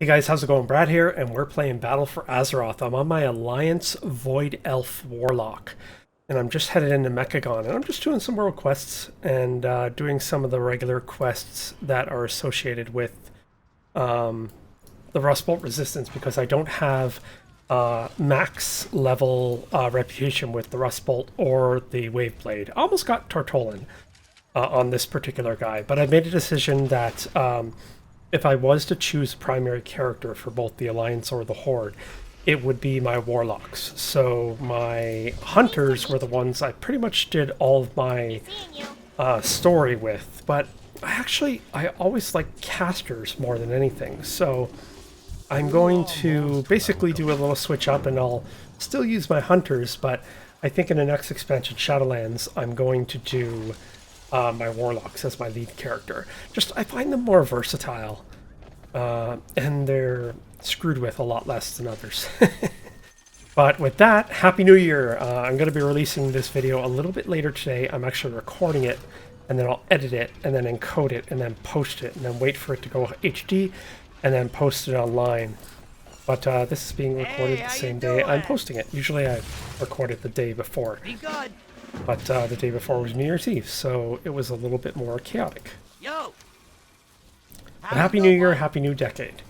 Hey guys, how's it going? Brad here, and we're playing Battle for Azeroth. I'm on my Alliance Void Elf Warlock, and I'm just headed into Mechagon, and I'm just doing some world quests and doing some of the regular quests that are associated with the Rust Bolt resistance because I don't have max level reputation with the Rust Bolt or the Wave Blade. I almost got Tortolin on this particular guy, but I made a decision that if I was to choose a primary character for both the Alliance or the Horde, it would be my Warlocks. So my Hunters were the ones I pretty much did all of my story with, but I always like casters more than anything. So I'm going to basically do a little switch up, and I'll still use my Hunters, but I think in the next expansion, Shadowlands, I'm going to do my Warlocks as my lead character. I find them more versatile, and they're screwed with a lot less than others. But with that, Happy New Year! I'm going to be releasing this video a little bit later today. I'm actually recording it, and then I'll edit it, and then encode it, and then post it, and then wait for it to go HD, and then post it online. But this is being recorded the same day I'm posting it. Usually I record it the day before. Be good. But the day before was New Year's Eve, so it was a little bit more chaotic. Yo. But Happy New Year, Happy New Decade.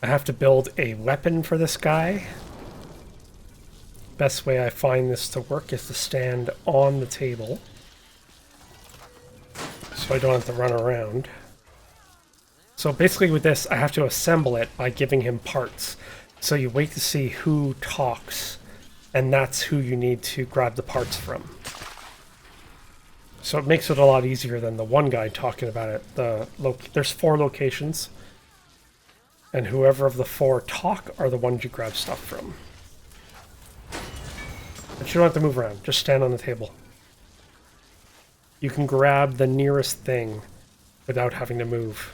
I have to build a weapon for this guy. Best way I find this to work is to stand on the table, so I don't have to run around. So basically with this, I have to assemble it by giving him parts. So you wait to see who talks, and that's who you need to grab the parts from. So it makes it a lot easier than the one guy talking about it. There's 4 locations, and whoever of the 4 talk are the ones you grab stuff from. But you don't have to move around, just stand on the table. You can grab the nearest thing without having to move.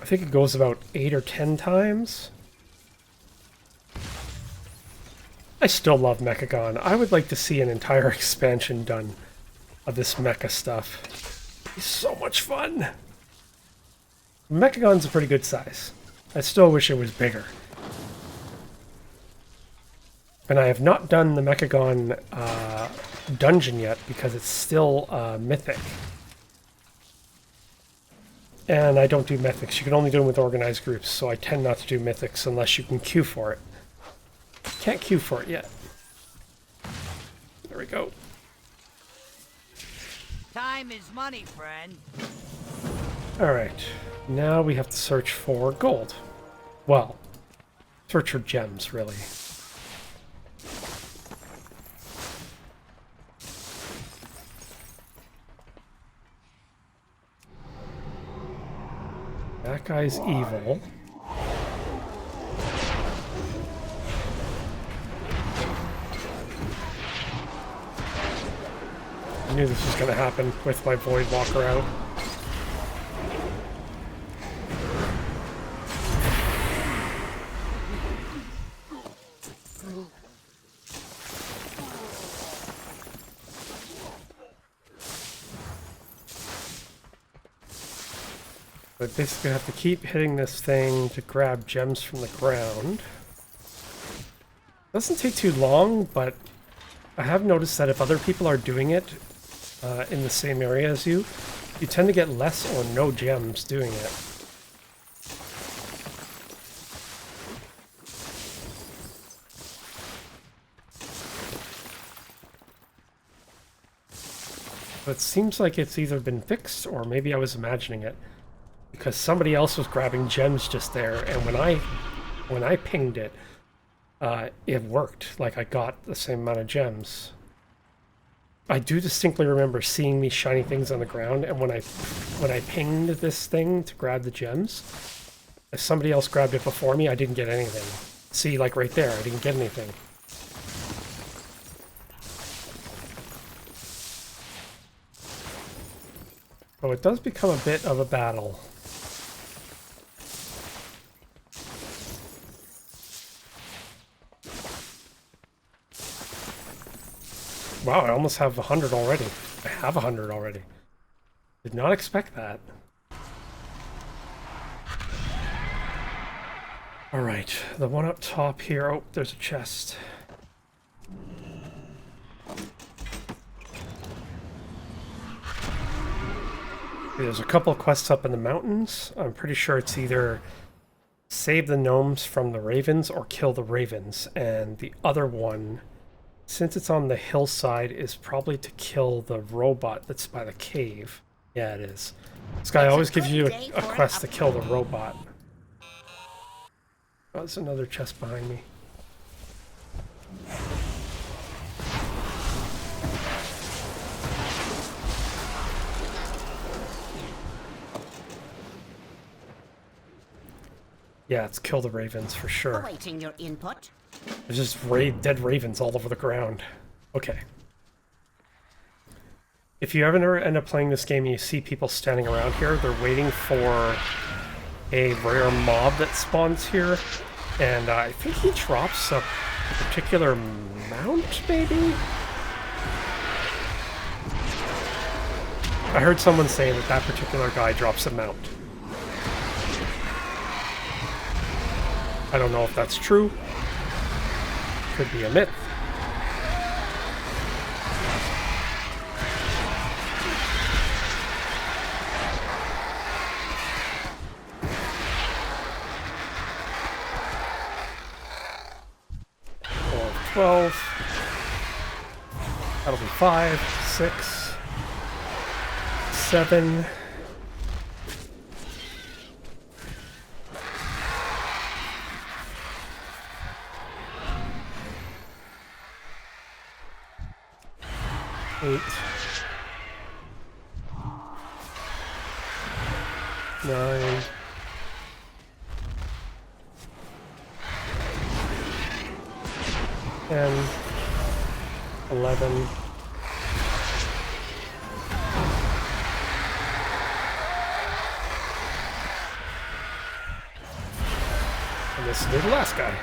I think it goes about 8 or 10 times. I still love Mechagon. I would like to see an entire expansion done of this mecha stuff. It's so much fun. Mechagon's a pretty good size. I still wish it was bigger. And I have not done the Mechagon dungeon yet because it's still mythic. And I don't do mythics. You can only do them with organized groups, so I tend not to do mythics unless you can queue for it. Can't queue for it yet. There we go. Time is money, friend. Alright, now we have to search for gold. Well, search for gems, really. That guy's evil. I knew this was going to happen with my Void Walker out. I basically have to keep hitting this thing to grab gems from the ground. Doesn't take too long, but I have noticed that if other people are doing it in the same area as you, you tend to get less or no gems doing it. But it seems like it's either been fixed or maybe I was imagining it, because somebody else was grabbing gems just there, and when I pinged it, it worked. Like, I got the same amount of gems. I do distinctly remember seeing these shiny things on the ground, and when I pinged this thing to grab the gems, if somebody else grabbed it before me, I didn't get anything. See, like right there, I didn't get anything. So it does become a bit of a battle. Wow, I almost have 100 already. I have 100 already. Did not expect that. Alright, the one up top here. Oh, there's a chest. There's a couple of quests up in the mountains. I'm pretty sure it's either save the gnomes from the ravens or kill the ravens. And the other one, since it's on the hillside, is probably to kill the robot that's by the cave. Yeah, it is. This guy always gives you a quest to kill the robot. Oh, there's another chest behind me. Yeah, it's kill the ravens for sure. Awaiting your input. There's just dead ravens all over the ground. Okay. If you ever end up playing this game and you see people standing around here, they're waiting for a rare mob that spawns here. And I think he drops a particular mount, maybe? I heard someone say that that particular guy drops a mount. I don't know if that's true. Could be a myth. Or 12. That'll be 5, 6, 7. Eight, 9, 10, 11, and this is the last guy.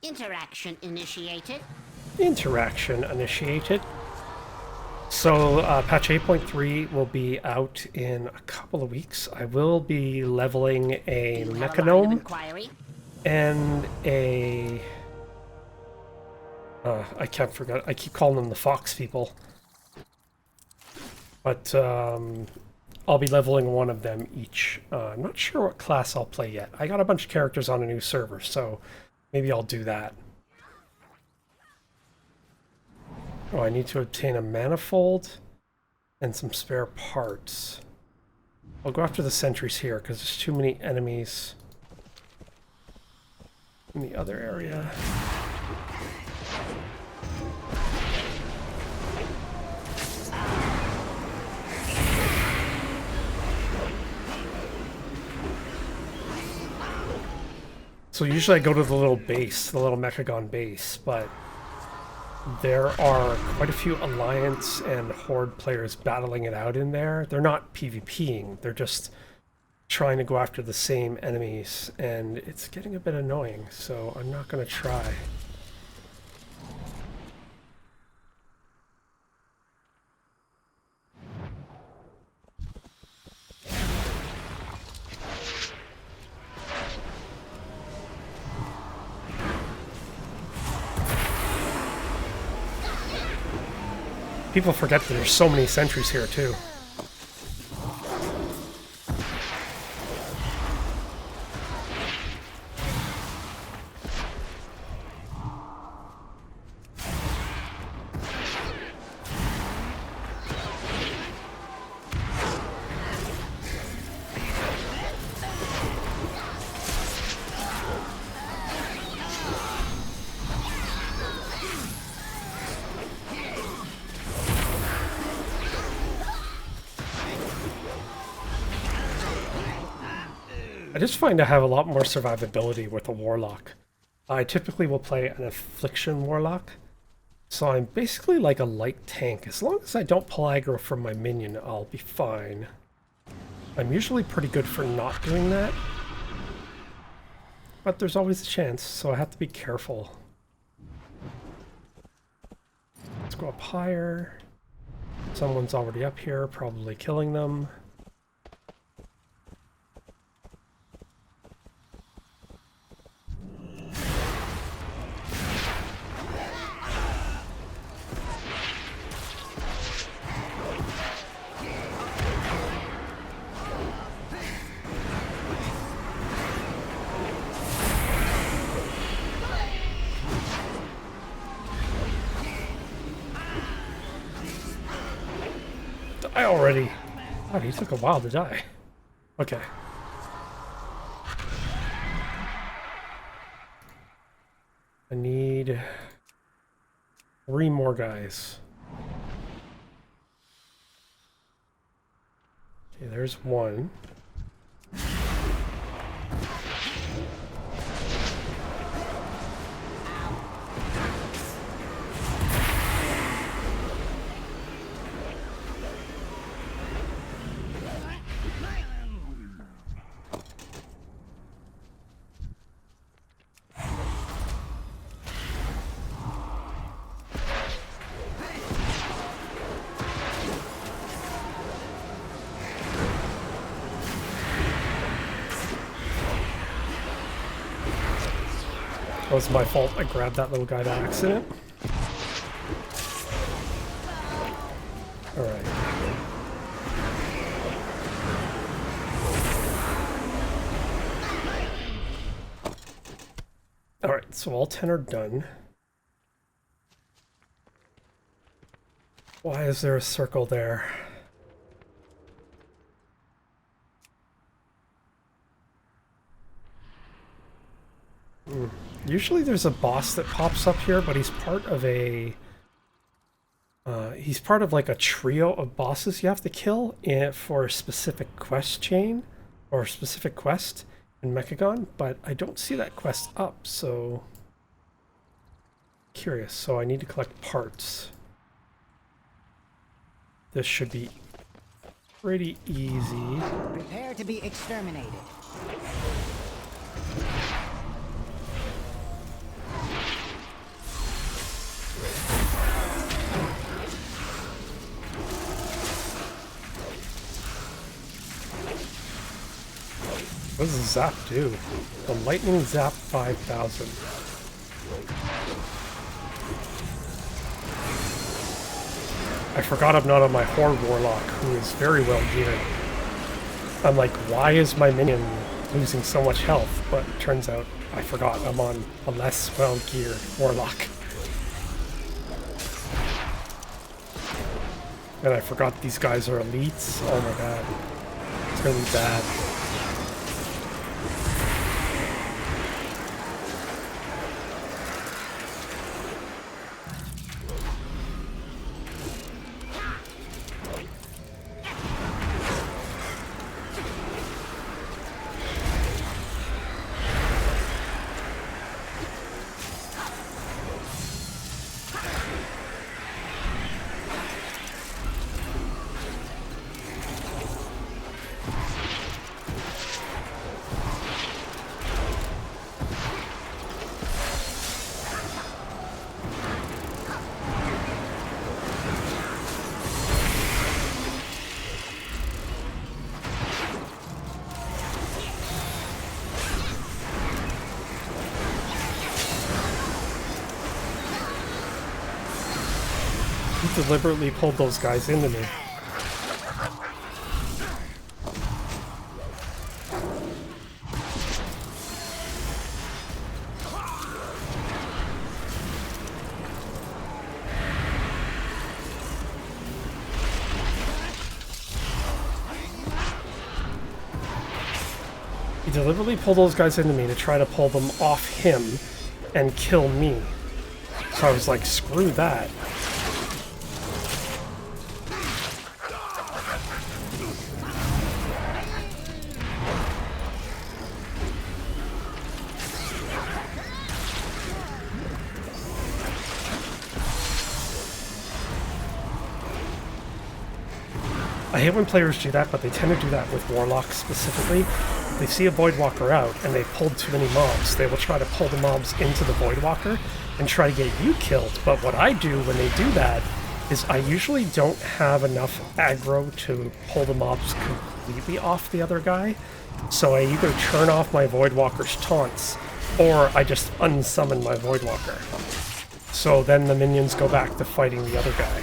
Interaction initiated. Interaction initiated. So patch 8.3 will be out in a couple of weeks. I will be leveling a Mechagon and a... I can't forget. I keep calling them the fox people. But I'll be leveling one of them each. I'm not sure what class I'll play yet. I got a bunch of characters on a new server, so maybe I'll do that. Oh, I need to obtain a manifold and some spare parts. I'll go after the sentries here because there's too many enemies in the other area. So usually I go to the little base, the little Mechagon base, but there are quite a few Alliance and Horde players battling it out in there. They're not PvPing, they're just trying to go after the same enemies, and it's getting a bit annoying, so I'm not going to try. People forget that there's so many sentries here, too. I just find I have a lot more survivability with a Warlock. I typically will play an Affliction Warlock, so I'm basically like a light tank. As long as I don't pull aggro from my minion, I'll be fine. I'm usually pretty good for not doing that. But there's always a chance, so I have to be careful. Let's go up higher. Someone's already up here, probably killing them. Die already! God, he took a while to die. Okay. I need 3 more guys. Okay, there's one. That was my fault. I grabbed that little guy by accident. Alright. Alright, so all 10 are done. Why is there a circle there? Usually there's a boss that pops up here, but he's part of a... he's part of like a trio of bosses you have to kill for a specific quest chain, or a specific quest in Mechagon, but I don't see that quest up, so... Curious, so I need to collect parts. This should be pretty easy. Prepare to be exterminated. What does the zap do? The lightning zap 5,000. I forgot I'm not on my Horde Warlock, who is very well geared. I'm like, why is my minion losing so much health? But it turns out I forgot I'm on a less well geared Warlock. And I forgot these guys are elites. Oh my god. It's gonna be bad. He deliberately pulled those guys into me. He deliberately pulled those guys into me to try to pull them off him and kill me. So I was like, screw that. I hate when players do that, but they tend to do that with Warlock specifically. If they see a Voidwalker out and they pulled too many mobs, they will try to pull the mobs into the Voidwalker and try to get you killed. But what I do when they do that is I usually don't have enough aggro to pull the mobs completely off the other guy. So I either turn off my Voidwalker's taunts or I just unsummon my Voidwalker. So then the minions go back to fighting the other guy.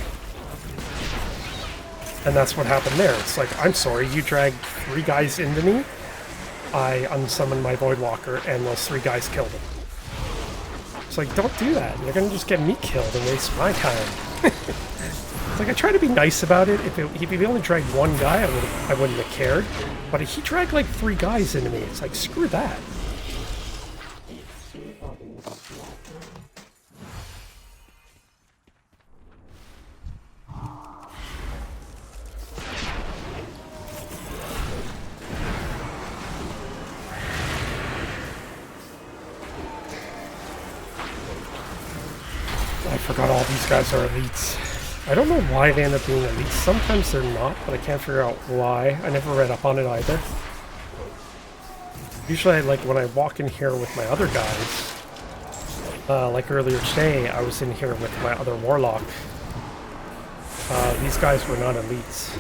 And that's what happened there. It's like, I'm sorry, you dragged 3 guys into me. I unsummoned my Voidwalker, and those 3 guys killed him. It's like, don't do that. You're gonna just get me killed and waste my time. It's like, I try to be nice about it. If he only dragged 1 guy, I wouldn't have cared. But he dragged like 3 guys into me. It's like, screw that. I forgot all these guys are elites. I don't know why they end up being elites. Sometimes they're not, but I can't figure out why. I never read up on it either. Usually, like, when I walk in here with my other guys, like earlier today, I was in here with my other Warlock. These guys were not elites.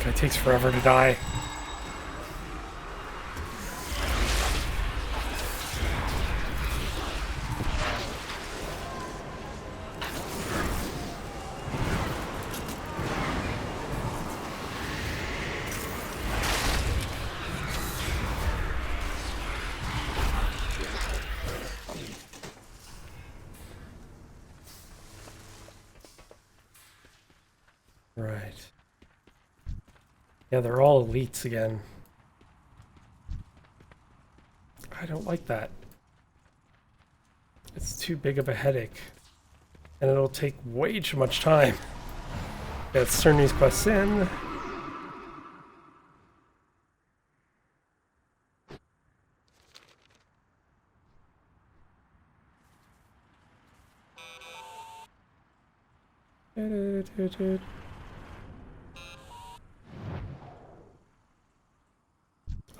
It takes forever to die. Right. Yeah, they're all elites again. I don't like that. It's too big of a headache. And it'll take way too much time. Yeah, let's turn these quests in.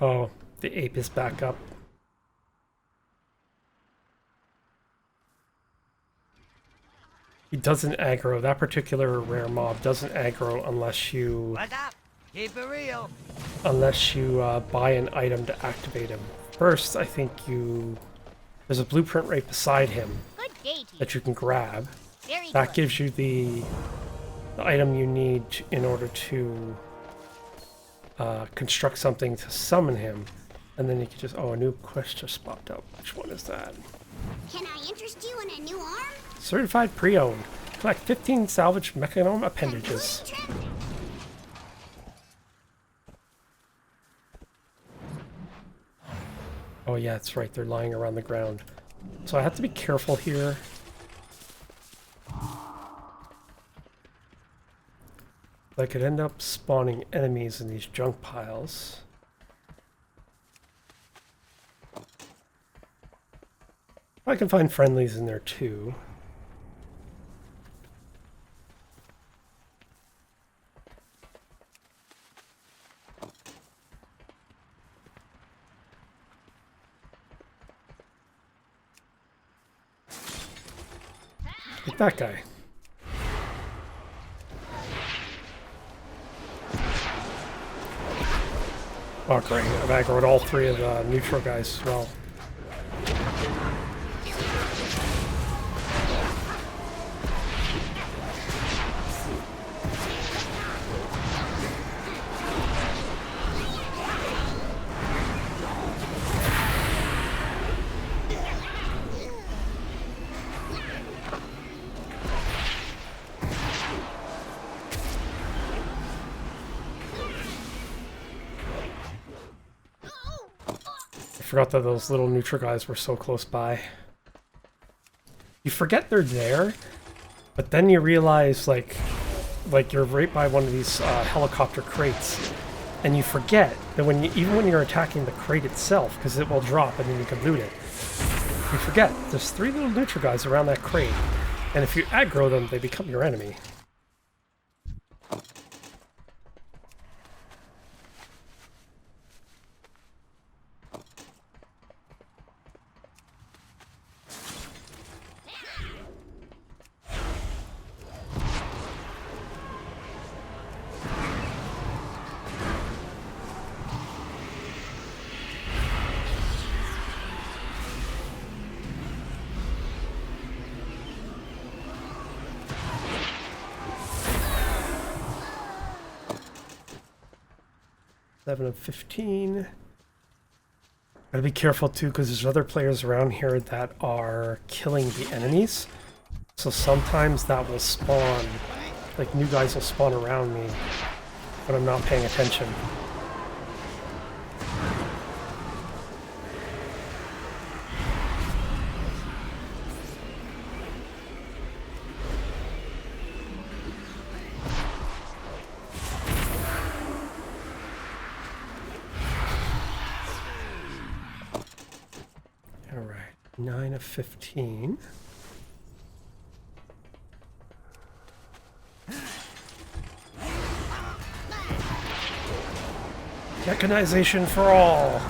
Oh, the ape is back up. He doesn't aggro. That particular rare mob doesn't aggro unless you... What's up? Keep it real. Unless you buy an item to activate him. First, I think there's a blueprint right beside him that you can grab. That gives you the item you need in order to construct something to summon him. And then you can just... Oh, a new quest just popped up. Which one is that? Can I interest you in a new arm? Certified pre-owned. Collect 15 salvaged Mechagon appendages. Oh yeah, that's right. They're lying around the ground. So I have to be careful here. I could end up spawning enemies in these junk piles. I can find friendlies in there too. Like that guy. Oh great, I've aggroed all 3 of the neutral guys as well. forgot that those little neutral guys were so close by. You forget they're there, but then you realize, like you're right by one of these helicopter crates, and you forget that even when you're attacking the crate itself, because it will drop and then you can loot it, you forget there's 3 little neutral guys around that crate, and if you aggro them, they become your enemy. Seven of 15. Gotta be careful too, because there's other players around here that are killing the enemies. So sometimes that will spawn, like new guys will spawn around me when I'm not paying attention. Alright, 9 of 15. Mechanization for all!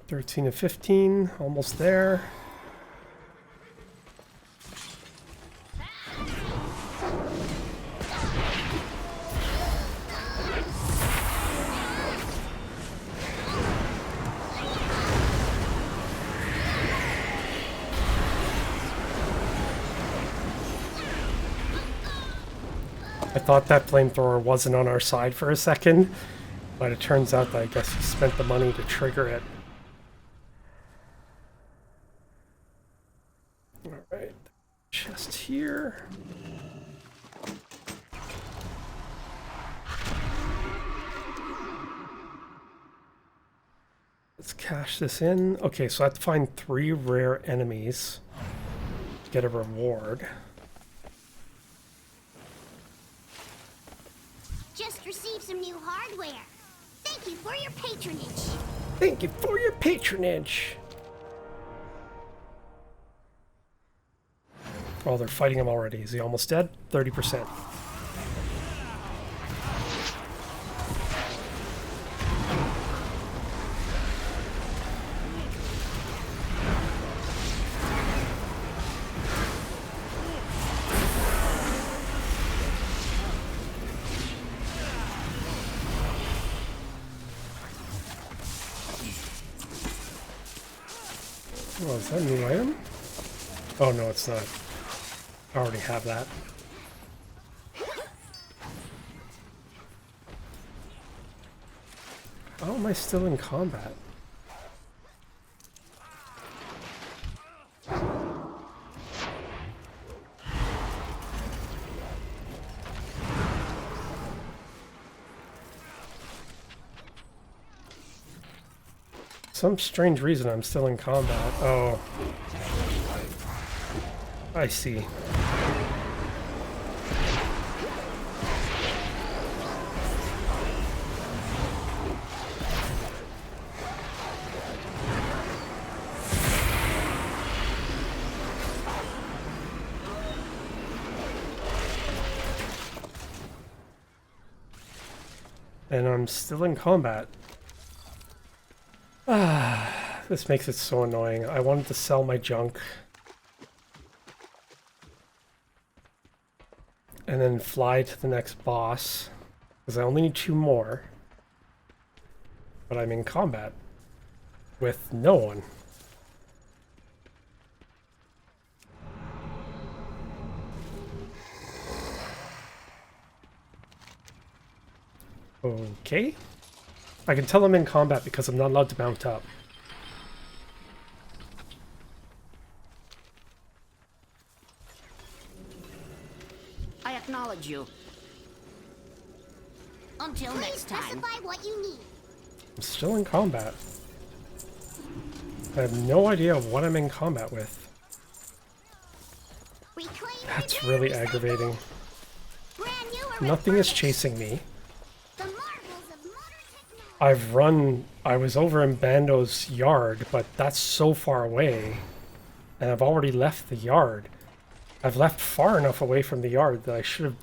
Thirteen of 15, almost there. I thought that flamethrower wasn't on our side for a second, but it turns out that I guess he spent the money to trigger it. Alright, chest here. Let's cash this in. Okay, so I have to find 3 rare enemies to get a reward. Just received some new hardware. Thank you for your patronage. Thank you for your patronage. Oh, they're fighting him already. Is he almost dead? 30%. Oh, is that a new item? Oh, no, it's not. I already have that. How am I still in combat? Some strange reason I'm still in combat. Oh. I see. And I'm still in combat. This makes it so annoying. I wanted to sell my junk. And then fly to the next boss. Because I only need 2 more. But I'm in combat with no one. Okay. I can tell I'm in combat because I'm not allowed to mount up. I acknowledge you. Until Please next time. specify what you need. I'm still in combat. I have no idea what I'm in combat with. Reclaim, That's repair, really recycle. aggravating. Brand new or Nothing is refurbished. chasing me. The marvels of modern technology. I was over in Bando's yard, but that's so far away. And I've already left the yard. I've left far enough away from the yard that I should have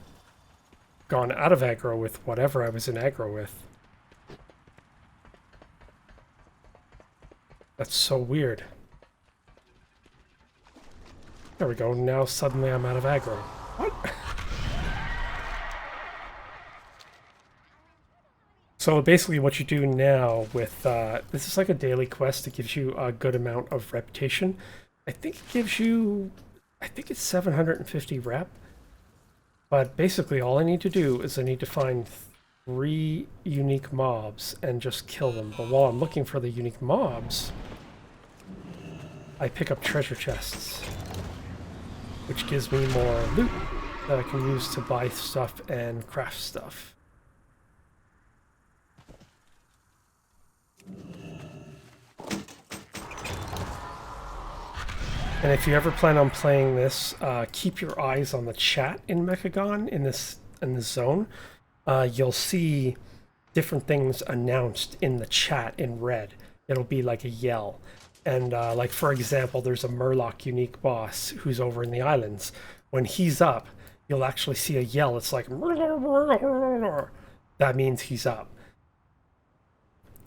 gone out of aggro with whatever I was in aggro with. That's so weird. There we go. Now suddenly I'm out of aggro. What? So basically what you do now with, this is like a daily quest. It gives you a good amount of reputation. I think it gives you, I think it's 750 rep. But basically all I need to do is I need to find 3 unique mobs and just kill them. But while I'm looking for the unique mobs, I pick up treasure chests, which gives me more loot that I can use to buy stuff and craft stuff. And if you ever plan on playing this, keep your eyes on the chat in Mechagon in this zone. You'll see different things announced in the chat in red. It'll be like a yell. And like for example, there's a Murloc unique boss who's over in the islands. When he's up, you'll actually see a yell. It's like that means he's up.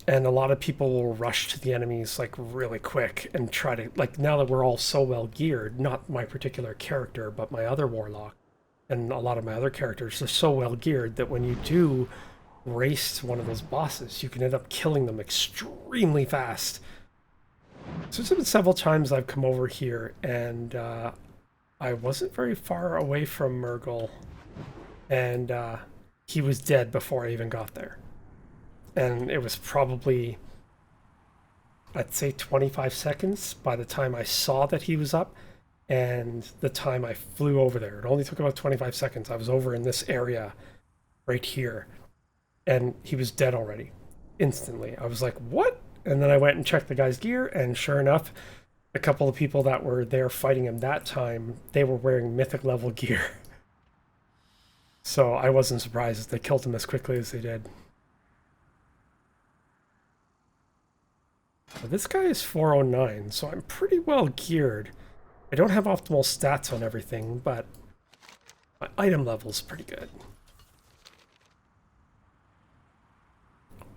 And a lot of people will rush to the enemies like really quick and try to, like, now that we're all so well geared, not my particular character, but my other Warlock and a lot of my other characters are so well geared that when you do race to one of those bosses, you can end up killing them extremely fast. So there's been several times I've come over here and I wasn't very far away from Murgle and he was dead before I even got there. And it was probably, I'd say 25 seconds by the time I saw that he was up and the time I flew over there. It only took about 25 seconds. I was over in this area right here and he was dead already instantly. I was like, what? And then I went and checked the guy's gear and sure enough, a couple of people that were there fighting him that time, they were wearing mythic level gear. So I wasn't surprised that they killed him as quickly as they did. This guy is 409, so I'm pretty well geared. I don't have optimal stats on everything, but my item level's pretty good.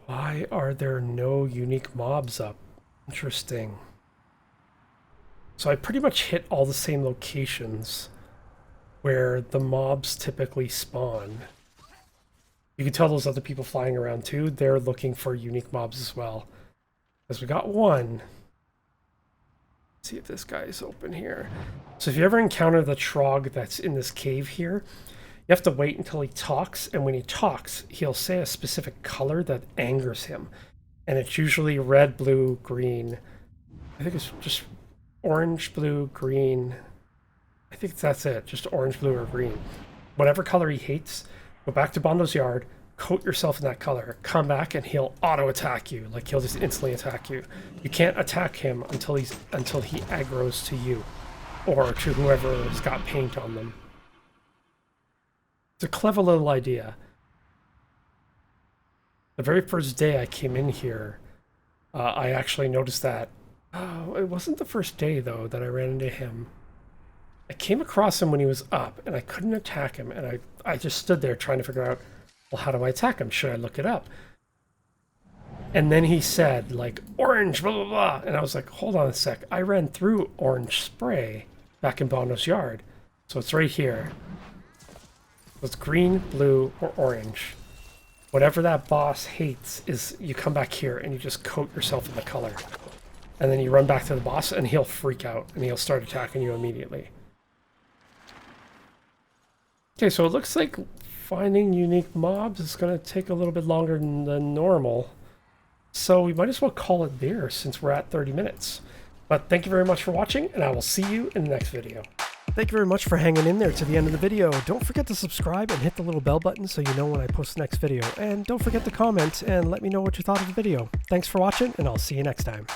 Why are there no unique mobs up? Interesting. So I pretty much hit all the same locations where the mobs typically spawn. You can tell those other people flying around too, they're looking for unique mobs as well. Because we got one. Let's see if this guy is open here. So if you ever encounter the Trog that's in this cave here, you have to wait until he talks, and when he talks, he'll say a specific color that angers him. And it's usually red, blue, green. I think it's just orange, blue, green. I think that's it, just orange, blue, or green. Whatever color he hates, go back to Bondo's yard, coat yourself in that color, come back and he'll auto-attack you. Like he'll just instantly attack you. You can't attack him until he aggroes to you or to whoever's got paint on them. It's a clever little idea. The very first day I came in here, I actually noticed that. Oh, it wasn't the first day though that I ran into him. I came across him when he was up and I couldn't attack him, and I just stood there trying to figure out, well, how do I attack him? Should I look it up? And then he said, like, orange, blah, blah, blah. And I was like, hold on a sec. I ran through orange spray back in Bono's yard. So it's right here. It's green, blue, or orange. Whatever that boss hates is you come back here and you just coat yourself in the color. And then you run back to the boss and he'll freak out and he'll start attacking you immediately. Okay, so it looks like finding unique mobs is going to take a little bit longer than normal. So we might as well call it there since we're at 30 minutes. But thank you very much for watching, and I will see you in the next video. Thank you very much for hanging in there to the end of the video. Don't forget to subscribe and hit the little bell button so you know when I post the next video. And don't forget to comment and let me know what you thought of the video. Thanks for watching, and I'll see you next time.